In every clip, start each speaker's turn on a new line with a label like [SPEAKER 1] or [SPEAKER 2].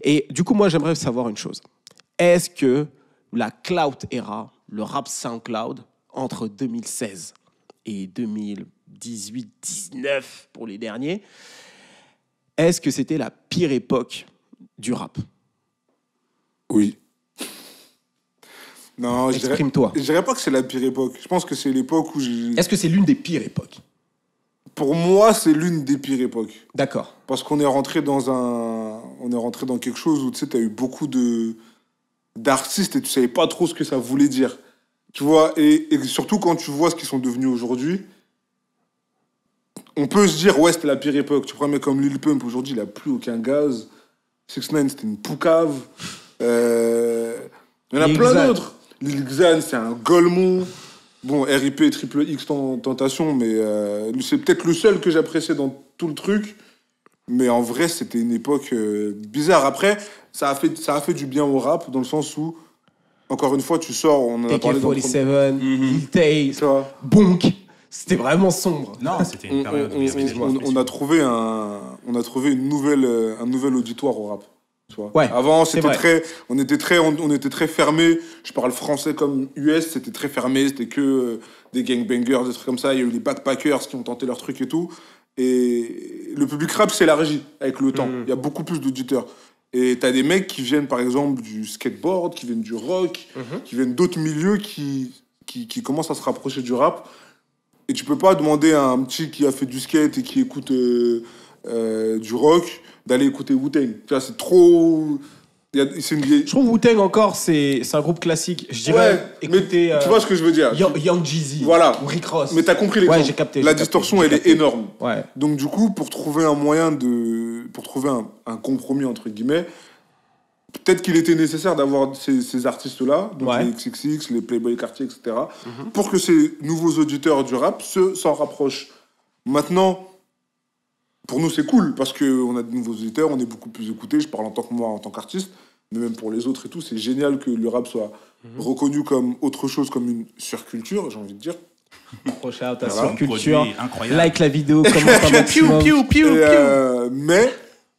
[SPEAKER 1] Et du coup, moi, j'aimerais savoir une chose. Est-ce que la cloud era, le rap SoundCloud, entre 2016 et 2018-19 pour les derniers, est-ce que c'était la pire époque du rap?
[SPEAKER 2] Oui. Non,
[SPEAKER 1] Exprime-toi.
[SPEAKER 2] Je dirais pas que c'est la pire époque. Je pense que c'est l'époque où
[SPEAKER 1] Est-ce que c'est l'une des pires époques?
[SPEAKER 2] Pour moi, c'est l'une des pires époques.
[SPEAKER 1] D'accord.
[SPEAKER 2] Parce qu'on est rentré dans quelque chose où, tu sais, t'as eu beaucoup d'artistes et tu savais pas trop ce que ça voulait dire. Tu vois, et surtout quand tu vois ce qu'ils sont devenus aujourd'hui, on peut se dire, ouais, c'était la pire époque. Tu prends un mec comme Lil Pump, aujourd'hui, il a plus aucun gaz. 6ix9ine, c'était une poucave. Il y en a plein d'autres. Lil Xan, c'est un golemon. Bon, RIP, Triple X Tentation, mais c'est peut-être le seul que j'appréciais dans tout le truc. Mais en vrai, c'était une époque bizarre. Après, ça a fait du bien au rap, dans le sens où, encore une fois, tu sors, on en a parlé dans le
[SPEAKER 1] AK-47, Lil Tay, Bonk. C'était vraiment sombre.
[SPEAKER 3] Non, c'était une période.
[SPEAKER 2] On a trouvé un nouvel auditoire au rap. Tu vois.
[SPEAKER 1] Ouais,
[SPEAKER 2] avant, on était très fermé. Je parle français comme US, c'était très fermé. C'était que des gangbangers, des trucs comme ça. Il y a eu les backpackers qui ont tenté leur truc et tout. Et le public rap s'élargit avec le temps. Il y a beaucoup plus d'auditeurs. Et t'as des mecs qui viennent, par exemple, du skateboard, qui viennent du rock, qui viennent d'autres milieux qui commencent à se rapprocher du rap. Et tu peux pas demander à un petit qui a fait du skate et qui écoute du rock d'aller écouter Wu-Tang. Tu vois, c'est trop...
[SPEAKER 1] Je trouve Wu-Tang encore, c'est un groupe classique. Je dirais, écoutez...
[SPEAKER 2] tu vois ce que je veux dire.
[SPEAKER 1] Young Jeezy,
[SPEAKER 2] voilà.
[SPEAKER 1] ou Rick Ross.
[SPEAKER 2] Mais t'as compris l'exemple.
[SPEAKER 1] Ouais, j'ai capté.
[SPEAKER 2] La distorsion, elle est énorme.
[SPEAKER 1] Ouais.
[SPEAKER 2] Donc du coup, pour trouver un moyen pour trouver un compromis, entre guillemets, peut-être qu'il était nécessaire d'avoir ces artistes-là, donc les XXX, les Playboy Cartier, etc., pour que ces nouveaux auditeurs du rap s'en rapprochent. Maintenant, pour nous, c'est cool, parce qu'on a de nouveaux auditeurs, on est beaucoup plus écoutés, je parle en tant que moi, en tant qu'artiste, mais même pour les autres et tout, c'est génial que le rap soit reconnu comme autre chose, comme une surculture, j'ai envie de dire.
[SPEAKER 1] Prochain à ta surculture,
[SPEAKER 3] incroyable.
[SPEAKER 1] Like la vidéo, commente un maximum.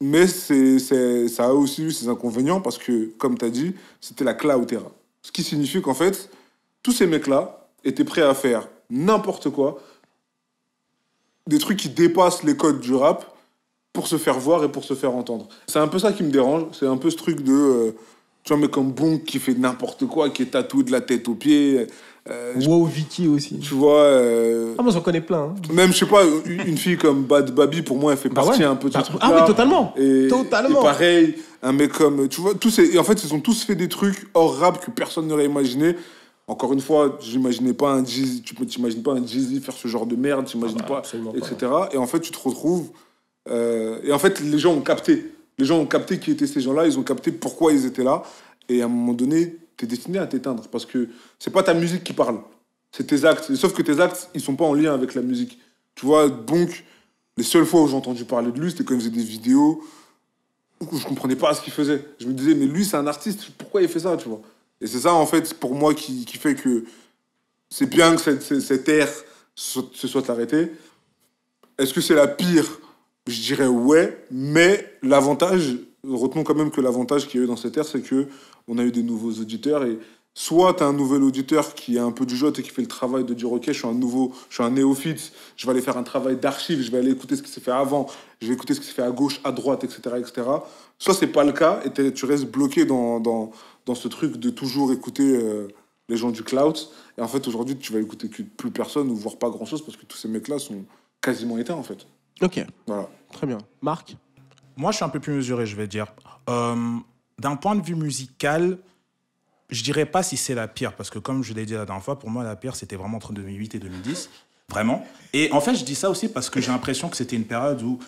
[SPEAKER 2] Mais ça a aussi eu ses inconvénients parce que, comme tu as dit, c'était la cloud era. Ce qui signifie qu'en fait, tous ces mecs-là étaient prêts à faire n'importe quoi, des trucs qui dépassent les codes du rap pour se faire voir et pour se faire entendre. C'est un peu ça qui me dérange, c'est un peu ce truc de... tu vois, un mec comme Bonk qui fait n'importe quoi, qui est tatoué de la tête aux pieds...
[SPEAKER 1] Wow, Vicky aussi.
[SPEAKER 2] Tu vois...
[SPEAKER 1] moi j'en connais plein. Hein.
[SPEAKER 2] Même, je sais pas, une fille comme Bad Baby, pour moi, elle fait partie un peu de ce truc-là.
[SPEAKER 1] Ah oui, totalement.
[SPEAKER 2] Et
[SPEAKER 1] totalement.
[SPEAKER 2] Et pareil, un mec comme... Tu vois, et en fait, ils ont tous fait des trucs hors rap que personne n'aurait imaginé. Encore une fois, j'imaginais pas un Jeezy, tu t'imagines pas un Jeezy faire ce genre de merde, t'imagines pas, etc. Pas. Et en fait, tu te retrouves... et en fait, les gens ont capté. Les gens ont capté qui étaient ces gens-là, ils ont capté pourquoi ils étaient là. Et à un moment donné... t'es destiné à t'éteindre parce que c'est pas ta musique qui parle, c'est tes actes. Sauf que tes actes, ils sont pas en lien avec la musique. Tu vois, donc, les seules fois où j'ai entendu parler de lui, c'était quand il faisait des vidéos où je comprenais pas ce qu'il faisait. Je me disais, mais lui, c'est un artiste, pourquoi il fait ça, tu vois? Et c'est ça, en fait, pour moi, qui fait que c'est bien que cette ère se soit arrêtée. Est-ce que c'est la pire? Je dirais ouais, mais l'avantage, retenons quand même que l'avantage qu'il y a eu dans cette ère, c'est que on a eu des nouveaux auditeurs et soit tu as un nouvel auditeur qui est un peu du jeu et qui fait le travail de dire ok, je suis un néophyte, je vais aller faire un travail d'archive, je vais aller écouter ce qui s'est fait avant, je vais écouter ce qui s'est fait à gauche, à droite, etc. etc. Soit c'est pas le cas et tu restes bloqué dans ce truc de toujours écouter les gens du cloud. Et en fait, aujourd'hui, tu vas écouter plus personne ou voir pas grand-chose parce que tous ces mecs-là sont quasiment éteints en fait.
[SPEAKER 1] Ok,
[SPEAKER 2] voilà.
[SPEAKER 1] Très bien. Marc?
[SPEAKER 3] Moi, je suis un peu plus mesuré, je vais dire. D'un point de vue musical, je dirais pas si c'est la pire, parce que comme je l'ai dit la dernière fois, pour moi, la pire, c'était vraiment entre 2008 et 2010. Vraiment. Et en fait, je dis ça aussi parce que j'ai l'impression que c'était une période où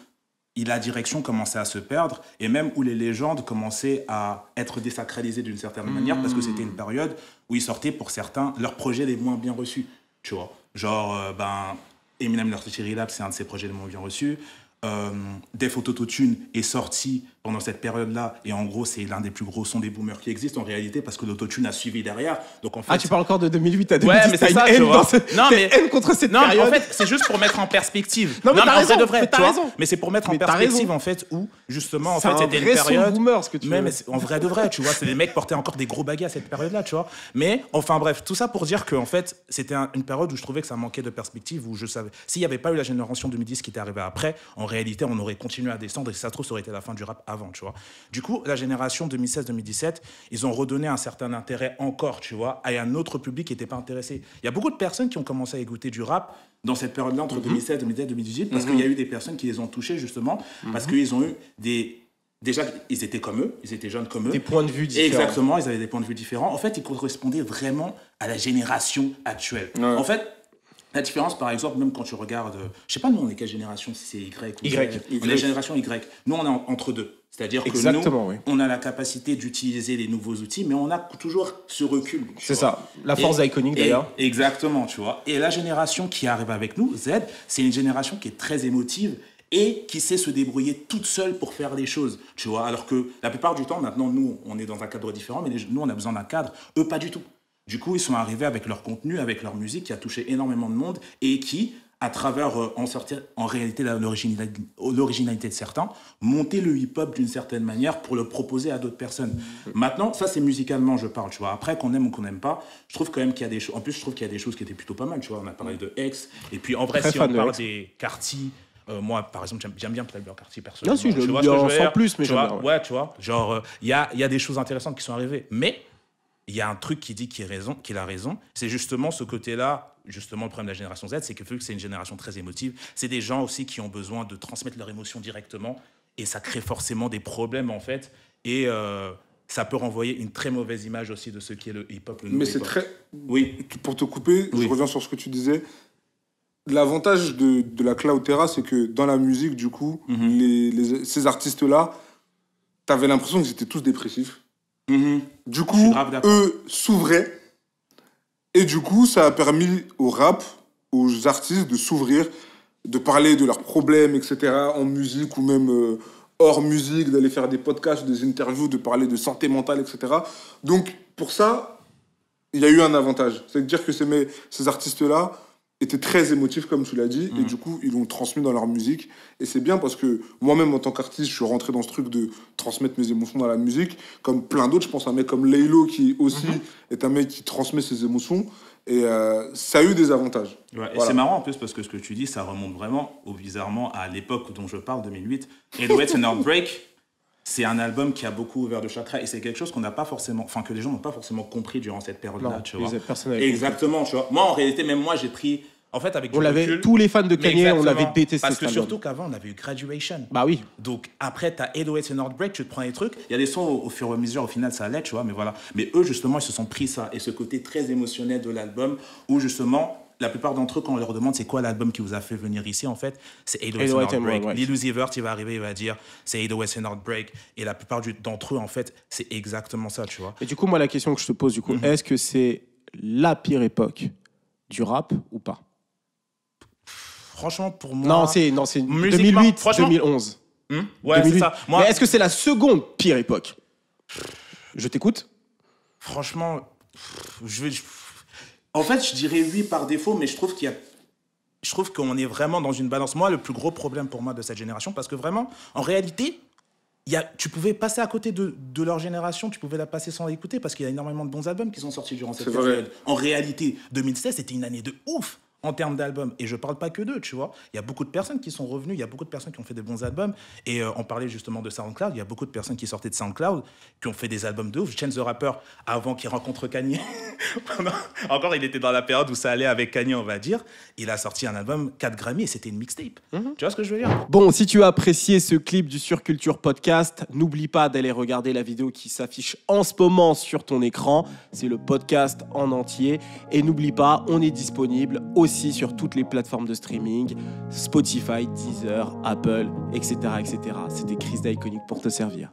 [SPEAKER 3] la direction commençait à se perdre et même où les légendes commençaient à être désacralisées d'une certaine manière, parce que c'était une période où ils sortaient, pour certains, leurs projets les moins bien reçus. Tu vois. Genre, Eminem Dirty Relapse, c'est un de ses projets les moins bien reçus. Def Autotune est sorti pendant cette période-là. Et en gros, c'est l'un des plus gros sons des boomers qui existent en réalité parce que l'autotune a suivi derrière. Donc, en fait,
[SPEAKER 1] tu parles encore de 2008 à 2010.
[SPEAKER 3] Ouais, mais c'est ça, tu vois.
[SPEAKER 1] Haine contre cette période.
[SPEAKER 3] Non, en fait, c'est juste pour mettre en perspective.
[SPEAKER 1] Non, mais t'as raison,
[SPEAKER 3] en vrai,
[SPEAKER 1] mais t'as raison.
[SPEAKER 3] Mais c'est pour mettre en perspective, en fait, où, justement, en fait, c'était une
[SPEAKER 1] période... C'est un vrai son
[SPEAKER 3] boomer,
[SPEAKER 1] ce que tu veux.
[SPEAKER 3] Mais en vrai de vrai, tu vois, c'est des mecs portaient encore des gros baguets à cette période-là, tu vois. Mais, enfin bref, tout ça pour dire que, en fait, c'était une période où je trouvais que ça manquait de perspective, où je savais... S'il n'y avait pas eu la génération 2010 qui était arrivée après, en réalité, on aurait continué à descendre et si ça se trouve, ça aurait été la fin du rap avant, tu vois. Du coup, la génération 2016-2017, ils ont redonné un certain intérêt encore, tu vois, à un autre public qui n'était pas intéressé. Il y a beaucoup de personnes qui ont commencé à écouter du rap dans cette période-là, entre 2016, 2017, 2018, parce qu'il y a eu des personnes qui les ont touchés, justement, parce qu'ils ont eu des... Déjà, ils étaient comme eux, ils étaient jeunes comme eux.
[SPEAKER 1] Des points de vue différents.
[SPEAKER 3] Exactement, ils avaient des points de vue différents. En fait, ils correspondaient vraiment à la génération actuelle. Ouais. En fait, la différence, par exemple, même quand tu regardes... Je sais pas, nous, on est quelle génération, si c'est Y ou
[SPEAKER 1] Y.
[SPEAKER 3] On est génération Y. Nous, on est entre deux. C'est-à-dire que nous, on a la capacité d'utiliser les nouveaux outils, mais on a toujours ce recul.
[SPEAKER 1] C'est ça, la force d'Iconic d'ailleurs.
[SPEAKER 3] Exactement, tu vois. Et la génération qui arrive avec nous, Z, c'est une génération qui est très émotive et qui sait se débrouiller toute seule pour faire les choses, tu vois. Alors que la plupart du temps, maintenant, nous, on est dans un cadre différent, mais nous, on a besoin d'un cadre, eux, pas du tout. Du coup, ils sont arrivés avec leur contenu, avec leur musique qui a touché énormément de monde et qui, à travers, en réalité, l'originalité de certains, monter le hip-hop d'une certaine manière pour le proposer à d'autres personnes. Maintenant, ça, c'est musicalement, je parle, tu vois. Après, qu'on aime ou qu'on n'aime pas, je trouve quand même qu'il y a des choses... En plus, je trouve qu'il y a des choses qui étaient plutôt pas mal, tu vois. On a parlé de X, et puis en vrai, si on parle des Carty... moi, par exemple, j'aime bien Playboi Carti, personnellement.
[SPEAKER 1] Bien sûr, je le dis en plus, mais
[SPEAKER 3] j'aime bien. Ouais, tu vois, genre, il y a des choses intéressantes qui sont arrivées. Mais il y a un truc qui dit qu'il a raison. C'est justement ce côté-là, justement, le problème de la génération Z, c'est que vu que c'est une génération très émotive, c'est des gens aussi qui ont besoin de transmettre leurs émotions directement. Et ça crée forcément des problèmes, en fait. Et ça peut renvoyer une très mauvaise image aussi de ce qu'est le hip-hop.
[SPEAKER 2] Mais c'est très... Oui. Pour te couper, je reviens sur ce que tu disais. L'avantage de la Cloud Era, c'est que dans la musique, du coup, ces artistes-là, t'avais l'impression qu'ils étaient tous dépressifs. Du coup, eux s'ouvraient. Et du coup, ça a permis au rap, aux artistes de s'ouvrir, de parler de leurs problèmes, etc., en musique ou même hors musique, d'aller faire des podcasts, des interviews, de parler de santé mentale, etc. Donc, pour ça, il y a eu un avantage. C'est-à-dire que ces artistes-là étaient très émotifs, comme tu l'as dit, et du coup, ils l'ont transmis dans leur musique. Et c'est bien parce que moi-même, en tant qu'artiste, je suis rentré dans ce truc de transmettre mes émotions dans la musique, comme plein d'autres. Je pense à un mec comme Laylo, qui aussi est un mec qui transmet ses émotions. Et ça a eu des avantages.
[SPEAKER 3] Ouais, et c'est marrant en plus parce que ce que tu dis, ça remonte vraiment, bizarrement, à l'époque dont je parle, 2008. 808 and Heartbreak, c'est un album qui a beaucoup ouvert de chakras et c'est quelque chose qu'on n'a pas forcément, enfin que les gens n'ont pas forcément compris durant cette période-là, tu vois. Exactement, tu vois. Moi, en réalité, même moi, j'ai pris, en fait, avec du recul,
[SPEAKER 1] tous les fans de Kanye, on l'avait détesté.
[SPEAKER 3] Parce que surtout qu'avant, on avait eu Graduation.
[SPEAKER 1] Bah oui.
[SPEAKER 3] Donc après, t'as 808 and Heartbreak, tu te prends les trucs. Il y a des sons au fur et à mesure, au final, ça allait, tu vois. Mais voilà. Mais eux, justement, ils se sont pris ça et ce côté très émotionnel de l'album où justement. La plupart d'entre eux, quand on leur demande c'est quoi l'album qui vous a fait venir ici, en fait, c'est 808 and Heartbreak. Lil Uzi Vert, il va arriver, il va dire c'est 808 and Heartbreak. Et la plupart d'entre eux, en fait, c'est exactement ça, tu vois.
[SPEAKER 1] Et du coup, moi, la question que je te pose, du coup, est-ce que c'est la pire époque du rap ou pas?
[SPEAKER 3] Franchement, pour moi...
[SPEAKER 1] Non, c'est 2008, 2011.
[SPEAKER 3] Ouais, 2008. C'est ça.
[SPEAKER 1] Moi... Mais est-ce que c'est la seconde pire époque? Je t'écoute.
[SPEAKER 3] Franchement, en fait, je dirais oui par défaut, mais je trouve qu'on est vraiment dans une balance. Moi, le plus gros problème pour moi de cette génération, parce que vraiment, en réalité, tu pouvais passer à côté de leur génération, tu pouvais la passer sans l'écouter, parce qu'il y a énormément de bons albums qui sont sortis durant cette période. En réalité, 2016, c'était une année de ouf en termes d'albums. Et je parle pas que d'eux, tu vois. Il y a beaucoup de personnes qui sont revenues, il y a beaucoup de personnes qui ont fait des bons albums. Et on parlait justement de SoundCloud, il y a beaucoup de personnes qui sortaient de SoundCloud, qui ont fait des albums de ouf. Chance the Rapper, avant qu'il rencontre Kanye, encore il était dans la période où ça allait avec Kanye, on va dire. Il a sorti un album 4 Grammy et c'était une mixtape. Tu vois ce que je veux dire?
[SPEAKER 1] Bon, si tu as apprécié ce clip du Surculture Podcast, n'oublie pas d'aller regarder la vidéo qui s'affiche en ce moment sur ton écran. C'est le podcast en entier. Et n'oublie pas, on est disponible aussi sur toutes les plateformes de streaming, Spotify, Deezer, Apple, etc. etc. C'était Chris d'Iconic pour te servir.